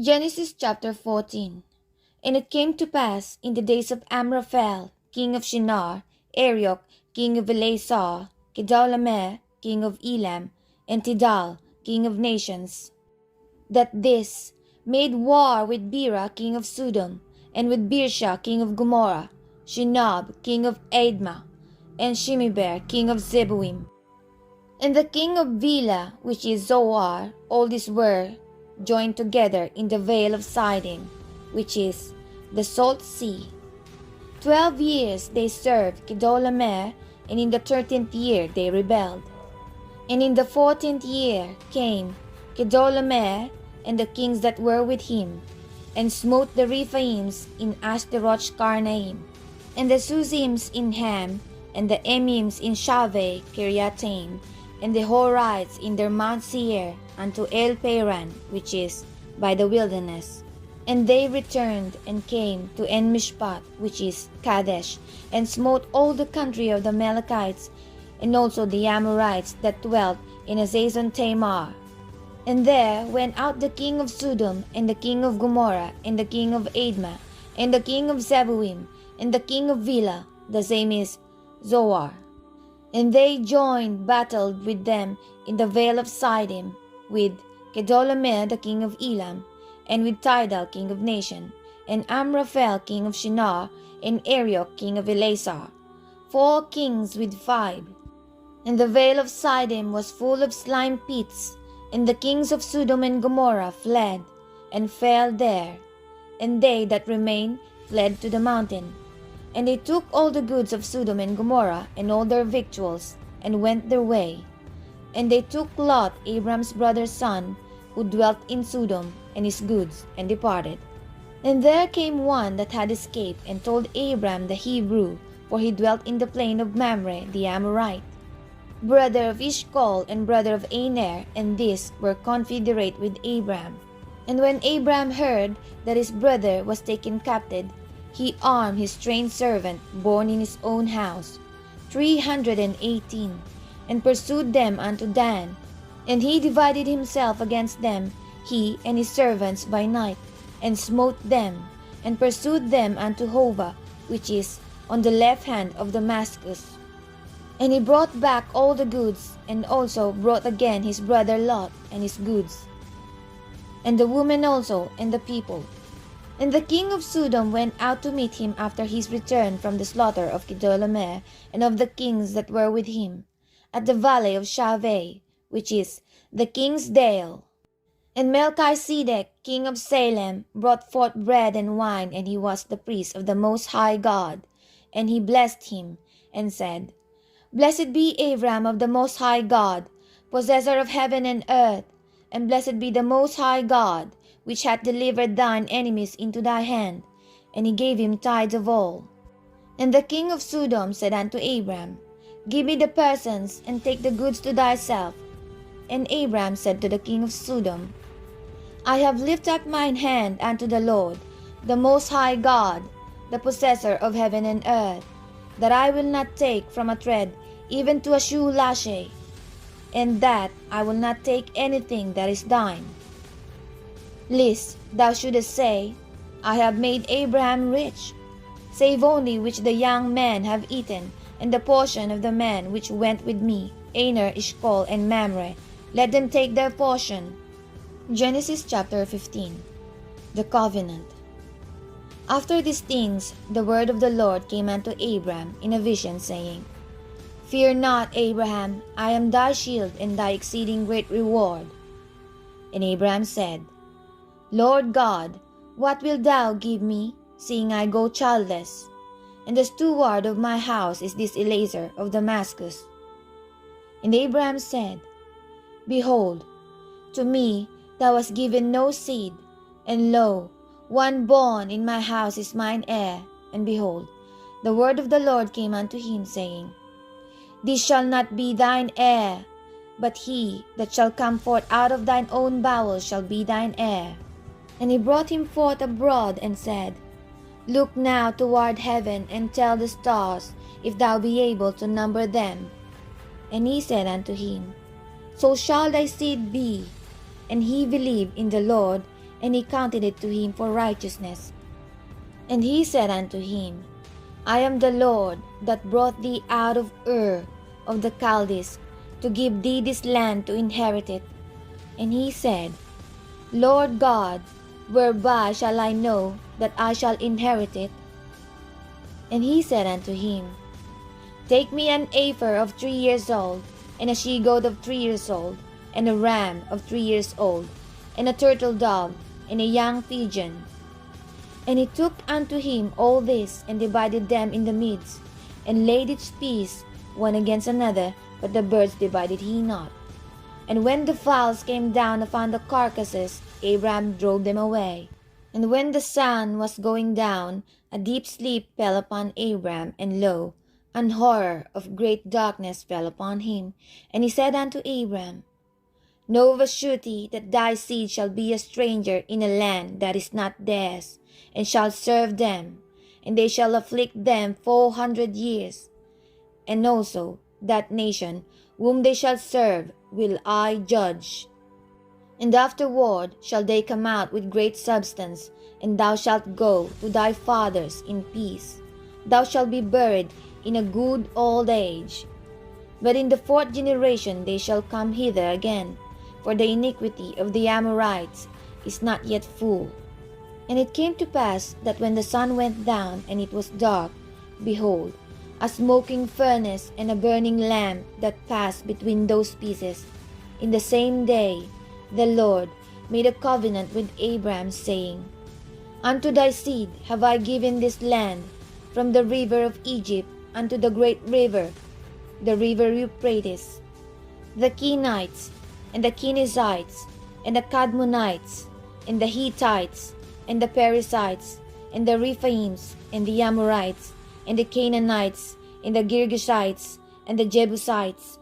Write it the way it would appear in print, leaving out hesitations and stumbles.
Genesis chapter 14. And it came to pass in the days of Amraphel, king of Shinar, Arioch, king of Elasar, Kedorlaomer, king of Elam, and Tidal, king of nations, that this made war with Bera, king of Sodom, and with Birsha, king of Gomorrah, Shinab, king of Admah, and Shemiber, king of Zeboim, and the king of Bela, which is Zoar. All these were joined together in the vale of Sidon, which is the salt sea. 12 years they served Kedorlaomer, and in the 13th year they rebelled. And in the 14th year came Kedorlaomer and the kings that were with him, and smote the Rephaims in Ashtaroth Karnaim, and the Suzims in Ham, and the Emims in Shaveh Kiriataim, and the Horites in their Mount Seir unto El Paran, which is by the wilderness. And they returned and came to En Mishpat, which is Kadesh, and smote all the country of the Amalekites, and also the Amorites that dwelt in Hazazon Tamar. And there went out the king of Sodom, and the king of Gomorrah, and the king of Admah, and the king of Zeboim, and the king of Bela, the same is Zoar. And they joined battled with them in the vale of Sidon, with Kedorlaomer the king of Elam, and with Tidal king of Nation, and Amraphel king of Shinar, and Arioch king of Elasar, 4 kings with 5. And the vale of Sidon was full of slime pits, and the kings of Sodom and Gomorrah fled, and fell there, and they that remained fled to the mountain. And they took all the goods of Sodom and Gomorrah, and all their victuals, and went their way. And they took Lot, Abram's brother's son, who dwelt in Sodom, and his goods, and departed. And there came one that had escaped, and told Abram the Hebrew, for he dwelt in the plain of Mamre the Amorite, brother of Eshcol, and brother of Aner, and these were confederate with Abram. And when Abram heard that his brother was taken captive, he armed his trained servant, born in his own house, 318, and pursued them unto Dan. And he divided himself against them, he and his servants by night, and smote them, and pursued them unto Hova, which is on the left hand of Damascus. And he brought back all the goods, and also brought again his brother Lot and his goods, and the women also, and the people. And the king of Sodom went out to meet him after his return from the slaughter of Kedorlaomer and of the kings that were with him, at the valley of Shaveh, which is the king's dale. And Melchizedek, king of Salem, brought forth bread and wine, and he was the priest of the Most High God. And he blessed him, and said, Blessed be Abram of the Most High God, possessor of heaven and earth, and blessed be the Most High God, which hath delivered thine enemies into thy hand. And he gave him tithes of all. And the king of Sodom said unto Abram, Give me the persons, and take the goods to thyself. And Abram said to the king of Sodom, I have lifted up mine hand unto the Lord, the Most High God, the possessor of heaven and earth, that I will not take from a thread even to a shoe lashes, and that I will not take anything that is thine. Lest thou shouldest say, I have made Abraham rich, save only which the young men have eaten, and the portion of the men which went with me, Aner, Eshcol, and Mamre, let them take their portion. Genesis chapter 15. The Covenant. After these things the word of the Lord came unto Abram in a vision, saying, Fear not, Abraham, I am thy shield and thy exceeding great reward. And Abraham said, Lord God, what wilt thou give me, seeing I go childless? And the steward of my house is this Eliezer of Damascus. And Abraham said, Behold, to me thou hast given no seed, and lo, one born in my house is mine heir. And behold, the word of the Lord came unto him, saying, This shall not be thine heir, but he that shall come forth out of thine own bowels shall be thine heir. And he brought him forth abroad, and said, Look now toward heaven, and tell the stars, if thou be able to number them. And he said unto him, So shall thy seed be. And he believed in the Lord, and he counted it to him for righteousness. And he said unto him, I am the Lord that brought thee out of Ur of the Chaldees, to give thee this land to inherit it. And he said, Lord God, whereby shall I know that I shall inherit it? And he said unto him, Take me an heifer of 3 years old, and a she-goat of 3 years old, and a ram of 3 years old, and a turtle dove, and a young pigeon. And he took unto him all this, and divided them in the midst, and laid each piece one against another, but the birds divided he not. And when the fowls came down upon the carcasses, Abraham drove them away. And when the sun was going down, a deep sleep fell upon Abraham, and lo, an horror of great darkness fell upon him. And he said unto Abraham, Know of a surety that thy seed shall be a stranger in a land that is not theirs, and shall serve them, and they shall afflict them 400 years. And also that nation whom they shall serve will I judge. And afterward shall they come out with great substance, and thou shalt go to thy fathers in peace. Thou shalt be buried in a good old age. But in the 4th generation they shall come hither again, for the iniquity of the Amorites is not yet full. And it came to pass that when the sun went down and it was dark, behold, a smoking furnace and a burning lamp that passed between those pieces. In the same day the Lord made a covenant with Abraham, saying, Unto thy seed have I given this land, from the river of Egypt unto the great river, the river Euphrates, the Kenites, and the Kenizzites, and the Kadmonites, and the Hittites, and the Perizzites, and the Rephaims, and the Amorites, and the Canaanites, and the Girgashites, and the Jebusites,